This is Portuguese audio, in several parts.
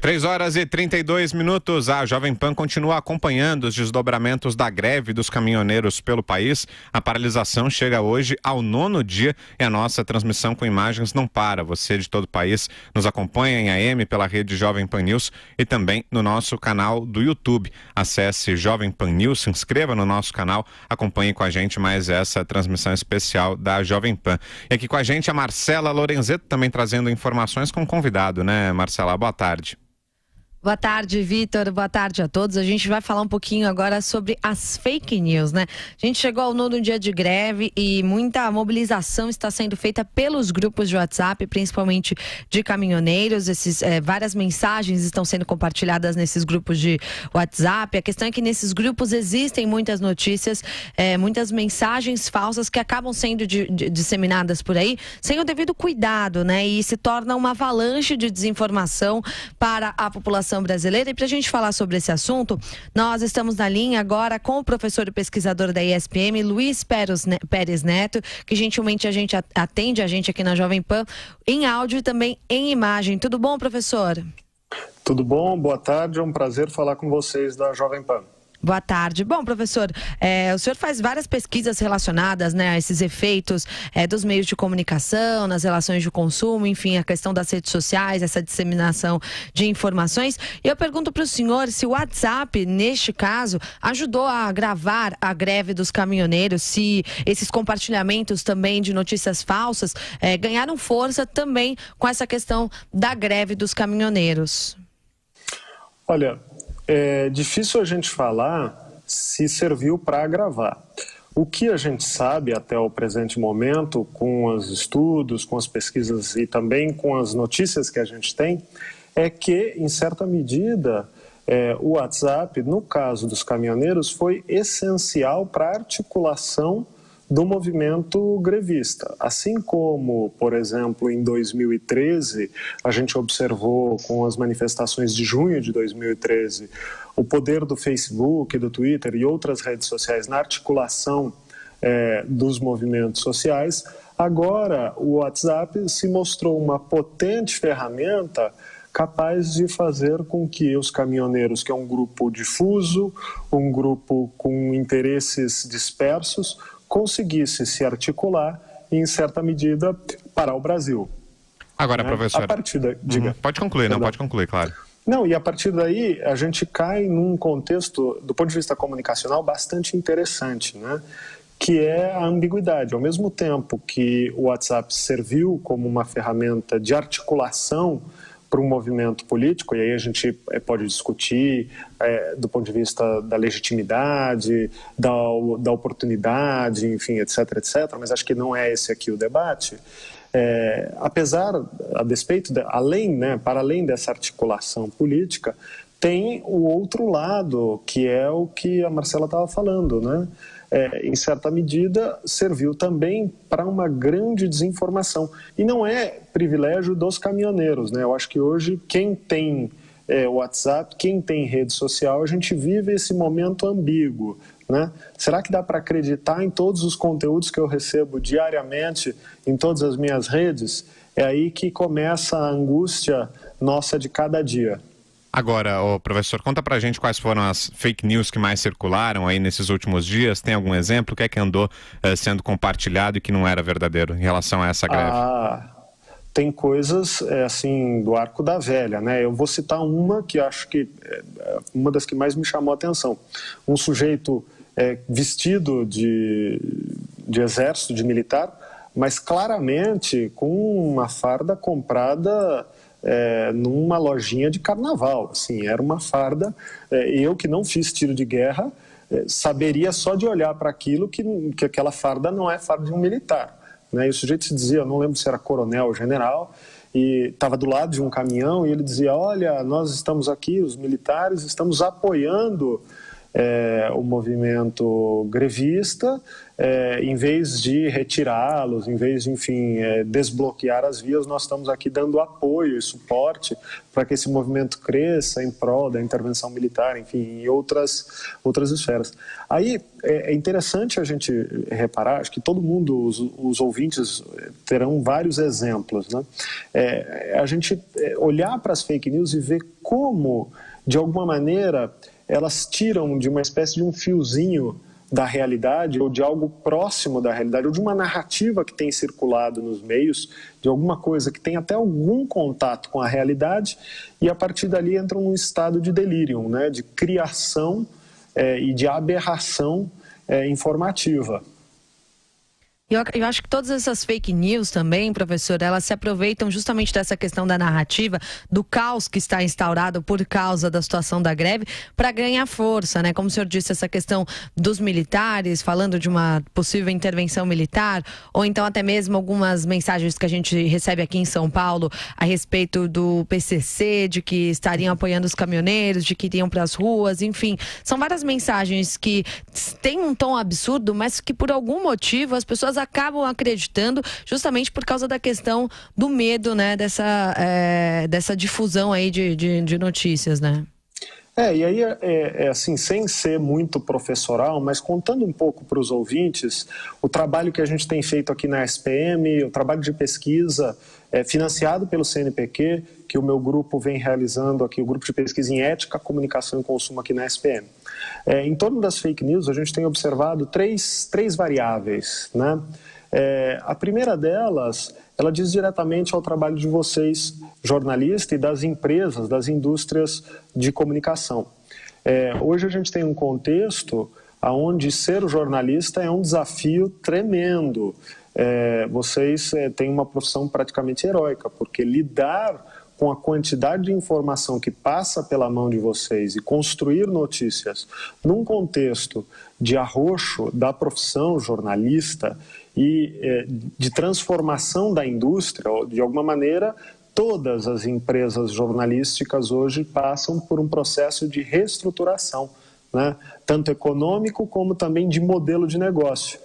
3h32. A Jovem Pan continua acompanhando os desdobramentos da greve dos caminhoneiros pelo país. A paralisação chega hoje ao 9º dia e a nossa transmissão com imagens não para. Você de todo o país nos acompanha em AM pela rede Jovem Pan News e também no nosso canal do YouTube. Acesse Jovem Pan News, se inscreva no nosso canal, acompanhe com a gente mais essa transmissão especial da Jovem Pan. E aqui com a gente a Marcela Lorenzetto, também trazendo informações com convidado, né, Marcela? Boa tarde. Boa tarde, Vitor. Boa tarde a todos. A gente vai falar um pouquinho agora sobre as fake news, né? A gente chegou ao 9º dia de greve e muita mobilização está sendo feita pelos grupos de WhatsApp, principalmente de caminhoneiros. Várias mensagens estão sendo compartilhadas nesses grupos de WhatsApp. A questão é que nesses grupos existem muitas notícias, muitas mensagens falsas que acabam sendo disseminadas por aí sem o devido cuidado, né? E se torna uma avalanche de desinformação para a população brasileira. E para a gente falar sobre esse assunto, nós estamos na linha agora com o professor e pesquisador da ISPM, Luiz Pérez Neto, que gentilmente atende a gente aqui na Jovem Pan em áudio e também em imagem. Tudo bom, professor? Tudo bom, boa tarde, é um prazer falar com vocês da Jovem Pan. Boa tarde. Bom, professor, o senhor faz várias pesquisas relacionadas, né, a esses efeitos dos meios de comunicação, nas relações de consumo, enfim, a questão das redes sociais, essa disseminação de informações. E eu pergunto para o senhor se o WhatsApp, neste caso, ajudou a agravar a greve dos caminhoneiros, se esses compartilhamentos também de notícias falsas ganharam força também com essa questão da greve dos caminhoneiros. Olha, é difícil a gente falar se serviu para agravar. O que a gente sabe até o presente momento, com os estudos, com as pesquisas e também com as notícias que a gente tem, é que, em certa medida, o WhatsApp, no caso dos caminhoneiros, foi essencial para a articulação do movimento grevista. Assim como, por exemplo, em 2013, a gente observou com as manifestações de junho de 2013, o poder do Facebook, do Twitter e outras redes sociais na articulação dos movimentos sociais, agora o WhatsApp se mostrou uma potente ferramenta capaz de fazer com que os caminhoneiros, que é um grupo difuso, um grupo com interesses dispersos, conseguisse se articular e, em certa medida, parar o Brasil. Agora, professor... A partir da... Diga. Pode concluir, não, pode concluir, claro. Não, e a partir daí a gente cai num contexto, do ponto de vista comunicacional, bastante interessante, né? Que é a ambiguidade. Ao mesmo tempo que o WhatsApp serviu como uma ferramenta de articulação para um movimento político, e aí a gente pode discutir do ponto de vista da legitimidade, da oportunidade, enfim, etc., etc., mas acho que não é esse aqui o debate. Para além dessa articulação política, tem o outro lado, que é o que a Marcela estava falando, né? Em certa medida, serviu também para uma grande desinformação. E não é privilégio dos caminhoneiros, né? Eu acho que hoje, quem tem WhatsApp, quem tem rede social, a gente vive esse momento ambíguo, né? Será que dá para acreditar em todos os conteúdos que eu recebo diariamente em todas as minhas redes? É aí que começa a angústia nossa de cada dia. Agora, professor, conta pra gente quais foram as fake news que mais circularam aí nesses últimos dias. Tem algum exemplo? O que é que andou sendo compartilhado e que não era verdadeiro em relação a essa greve? Tem coisas, assim, do arco da velha, né? Eu vou citar uma que acho que é uma das que mais me chamou a atenção. Um sujeito vestido de exército, de militar, mas claramente com uma farda comprada numa lojinha de carnaval, assim, era uma farda, eu que não fiz tiro de guerra, saberia só de olhar para aquilo que aquela farda não é farda de um militar, né? E o sujeito se dizia, eu não lembro se era coronel ou general, e estava do lado de um caminhão e ele dizia, olha, nós estamos aqui, os militares, estamos apoiando o movimento grevista, em vez de retirá-los, em vez de, enfim, desbloquear as vias, nós estamos aqui dando apoio e suporte para que esse movimento cresça em prol da intervenção militar, enfim, em outras esferas. Aí é interessante a gente reparar, acho que todo mundo, os ouvintes terão vários exemplos, né? A gente olhar para as fake news e ver como, de alguma maneira, elas tiram de uma espécie de um fiozinho da realidade, ou de algo próximo da realidade, ou de uma narrativa que tem circulado nos meios, de alguma coisa que tem até algum contato com a realidade, e a partir dali entram num estado de delírio, né, de criação e de aberração informativa. Eu acho que todas essas fake news também, professor, elas se aproveitam justamente dessa questão da narrativa, do caos que está instaurado por causa da situação da greve, para ganhar força, né? Como o senhor disse, essa questão dos militares, falando de uma possível intervenção militar, ou então até mesmo algumas mensagens que a gente recebe aqui em São Paulo a respeito do PCC, de que estariam apoiando os caminhoneiros, de que iriam para as ruas, enfim. São várias mensagens que têm um tom absurdo, mas que por algum motivo as pessoas acabam acreditando justamente por causa da questão do medo, né, dessa difusão aí de notícias, né? E aí, assim, sem ser muito professoral, mas contando um pouco para os ouvintes, o trabalho que a gente tem feito aqui na SPM, o trabalho de pesquisa financiado pelo CNPq, que o meu grupo vem realizando aqui, o grupo de pesquisa em ética, comunicação e consumo aqui na SPM. Em torno das fake news, a gente tem observado três variáveis, né? A primeira delas, ela diz diretamente ao trabalho de vocês, jornalistas, e das empresas, das indústrias de comunicação. Hoje a gente tem um contexto onde ser jornalista é um desafio tremendo. Vocês têm uma profissão praticamente heróica, porque lidar com a quantidade de informação que passa pela mão de vocês e construir notícias num contexto de arroxo da profissão jornalista e de transformação da indústria, de alguma maneira, todas as empresas jornalísticas hoje passam por um processo de reestruturação, né? Tanto econômico como também de modelo de negócio.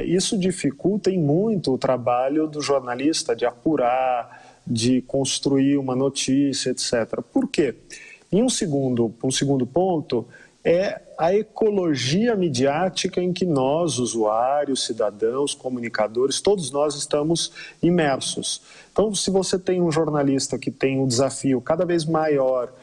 Isso dificulta em muito o trabalho do jornalista de apurar, de construir uma notícia, etc. Por quê? Um segundo ponto é a ecologia midiática em que nós, usuários, cidadãos, comunicadores, todos nós estamos imersos. Então, se você tem um jornalista que tem um desafio cada vez maior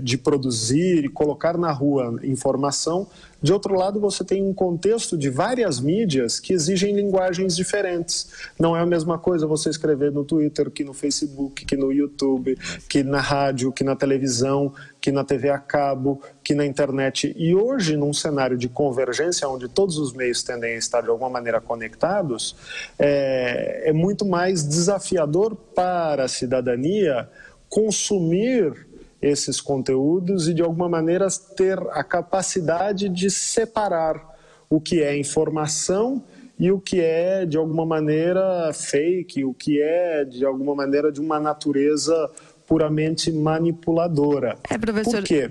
de produzir e colocar na rua informação, de outro lado você tem um contexto de várias mídias que exigem linguagens diferentes. Não é a mesma coisa você escrever no Twitter, que no Facebook, que no YouTube, que na rádio, que na televisão, que na TV a cabo, que na internet. E hoje, num cenário de convergência, onde todos os meios tendem a estar de alguma maneira conectados, é muito mais desafiador para a cidadania consumir esses conteúdos e, de alguma maneira, ter a capacidade de separar o que é informação e o que é, de alguma maneira, fake, o que é, de alguma maneira, de uma natureza puramente manipuladora. Professor... Por quê?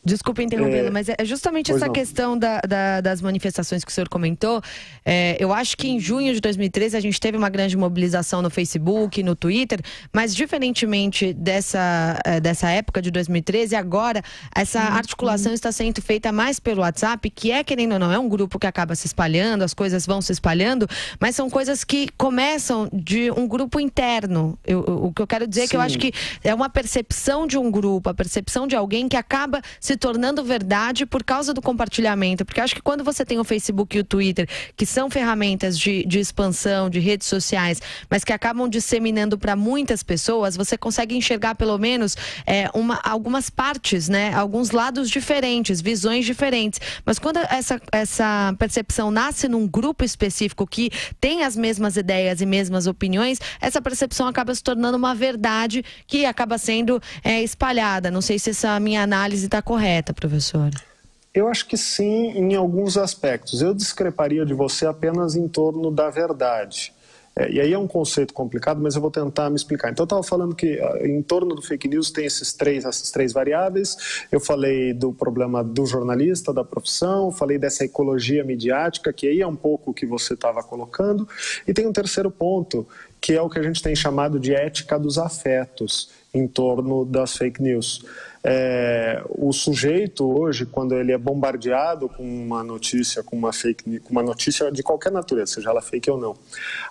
Desculpa interrompê-lo, mas é justamente essa questão das manifestações que o senhor comentou. Eu acho que em junho de 2013 a gente teve uma grande mobilização no Facebook, no Twitter, mas diferentemente dessa época de 2013, agora essa articulação está sendo feita mais pelo WhatsApp, que querendo ou não, é um grupo que acaba se espalhando, as coisas vão se espalhando, mas são coisas que começam de um grupo interno. O que eu quero dizer é que eu acho que é uma percepção de um grupo, a percepção de alguém que acaba se tornando verdade por causa do compartilhamento, porque eu acho que quando você tem o Facebook e o Twitter, que são ferramentas de expansão, de redes sociais, mas que acabam disseminando para muitas pessoas, você consegue enxergar pelo menos algumas partes, né? Alguns lados diferentes, visões diferentes, mas quando essa percepção nasce num grupo específico que tem as mesmas ideias e mesmas opiniões, essa percepção acaba se tornando uma verdade que acaba sendo espalhada. Não sei se essa minha análise está correta, professor. Eu acho que sim, em alguns aspectos. Eu discreparia de você apenas em torno da verdade. E aí é um conceito complicado, mas eu vou tentar me explicar. Então eu estava falando que em torno do fake news tem essas três variáveis. Eu falei do problema do jornalista, da profissão, falei dessa ecologia midiática, que aí é um pouco o que você estava colocando. E tem um terceiro ponto, que é o que a gente tem chamado de ética dos afetos em torno das fake news. O sujeito hoje, quando ele é bombardeado com uma notícia, com uma notícia de qualquer natureza, seja ela fake ou não,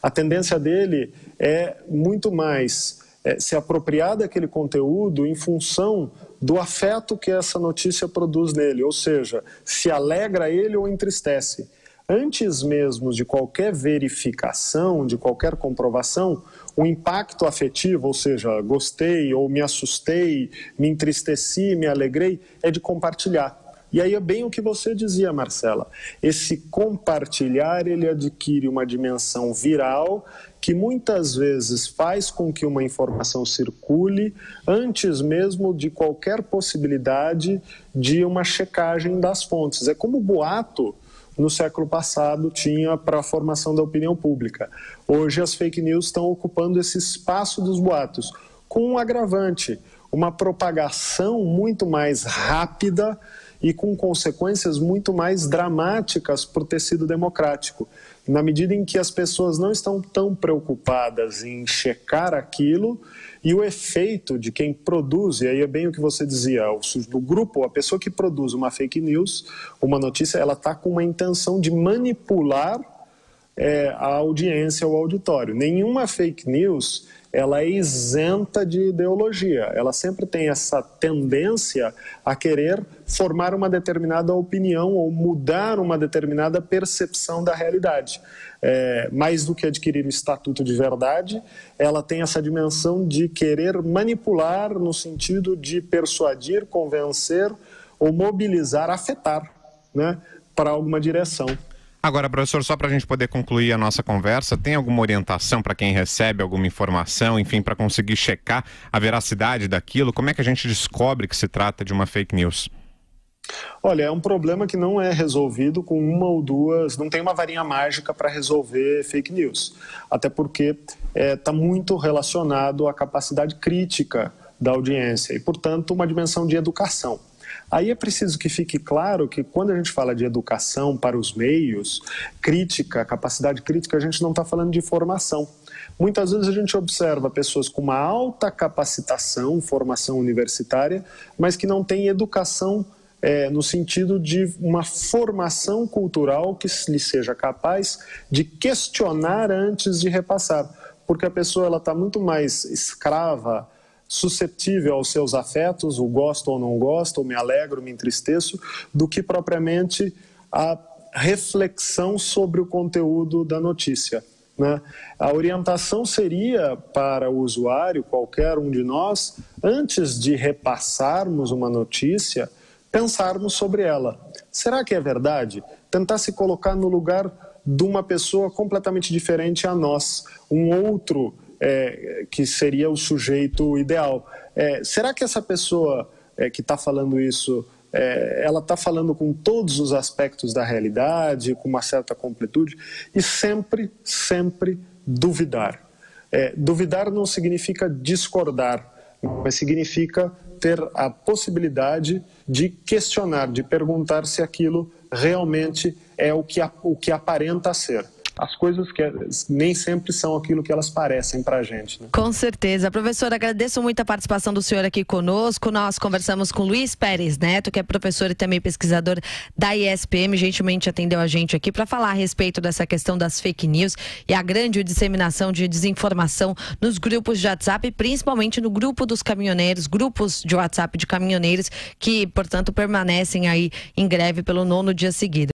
a tendência dele é muito mais se apropriar daquele conteúdo em função do afeto que essa notícia produz nele, ou seja, se alegra ele ou entristece. Antes mesmo de qualquer verificação, de qualquer comprovação, o impacto afetivo, ou seja, gostei ou me assustei, me entristeci, me alegrei, é de compartilhar. E aí é bem o que você dizia, Marcela. Esse compartilhar, ele adquire uma dimensão viral que muitas vezes faz com que uma informação circule antes mesmo de qualquer possibilidade de uma checagem das fontes. É como o boato no século passado tinha para a formação da opinião pública. Hoje as fake news estão ocupando esse espaço dos boatos, com um agravante, uma propagação muito mais rápida e com consequências muito mais dramáticas para o tecido democrático. Na medida em que as pessoas não estão tão preocupadas em checar aquilo e o efeito de quem produz, e aí é bem o que você dizia, do grupo, a pessoa que produz uma fake news, uma notícia, ela está com uma intenção de manipular a audiência, o auditório. Nenhuma fake news ela é isenta de ideologia, ela sempre tem essa tendência a querer formar uma determinada opinião ou mudar uma determinada percepção da realidade. Mais do que adquirir o estatuto de verdade, ela tem essa dimensão de querer manipular no sentido de persuadir, convencer ou mobilizar, afetar, né, para alguma direção. Agora, professor, só para a gente poder concluir a nossa conversa, tem alguma orientação para quem recebe alguma informação, enfim, para conseguir checar a veracidade daquilo? Como é que a gente descobre que se trata de uma fake news? Olha, é um problema que não é resolvido com uma ou duas, não tem uma varinha mágica para resolver fake news. Até porque está muito relacionado à capacidade crítica da audiência e, portanto, uma dimensão de educação. Aí é preciso que fique claro que quando a gente fala de educação para os meios, crítica, capacidade crítica, a gente não está falando de formação. Muitas vezes a gente observa pessoas com uma alta capacitação, formação universitária, mas que não têm educação no sentido de uma formação cultural que lhe seja capaz de questionar antes de repassar. Porque a pessoa está muito mais escrava, susceptível aos seus afetos, o gosto ou não gosto, ou me alegro, me entristeço, do que propriamente a reflexão sobre o conteúdo da notícia, né? A orientação seria para o usuário, qualquer um de nós, antes de repassarmos uma notícia, pensarmos sobre ela. Será que é verdade? Tentar se colocar no lugar de uma pessoa completamente diferente a nós, um outro que seria o sujeito ideal. Será que essa pessoa que está falando isso, ela está falando com todos os aspectos da realidade, com uma certa completude? E sempre, sempre duvidar. Duvidar não significa discordar, mas significa ter a possibilidade de questionar, de perguntar se aquilo realmente é o que aparenta ser. As coisas que nem sempre são aquilo que elas parecem para a gente, né? Com certeza. Professor, agradeço muito a participação do senhor aqui conosco. Nós conversamos com Luiz Pérez Neto, que é professor e também pesquisador da ISPM, gentilmente atendeu a gente aqui para falar a respeito dessa questão das fake news e a grande disseminação de desinformação nos grupos de WhatsApp, principalmente no grupo dos caminhoneiros, grupos de WhatsApp de caminhoneiros que, portanto, permanecem aí em greve pelo 9º dia seguido.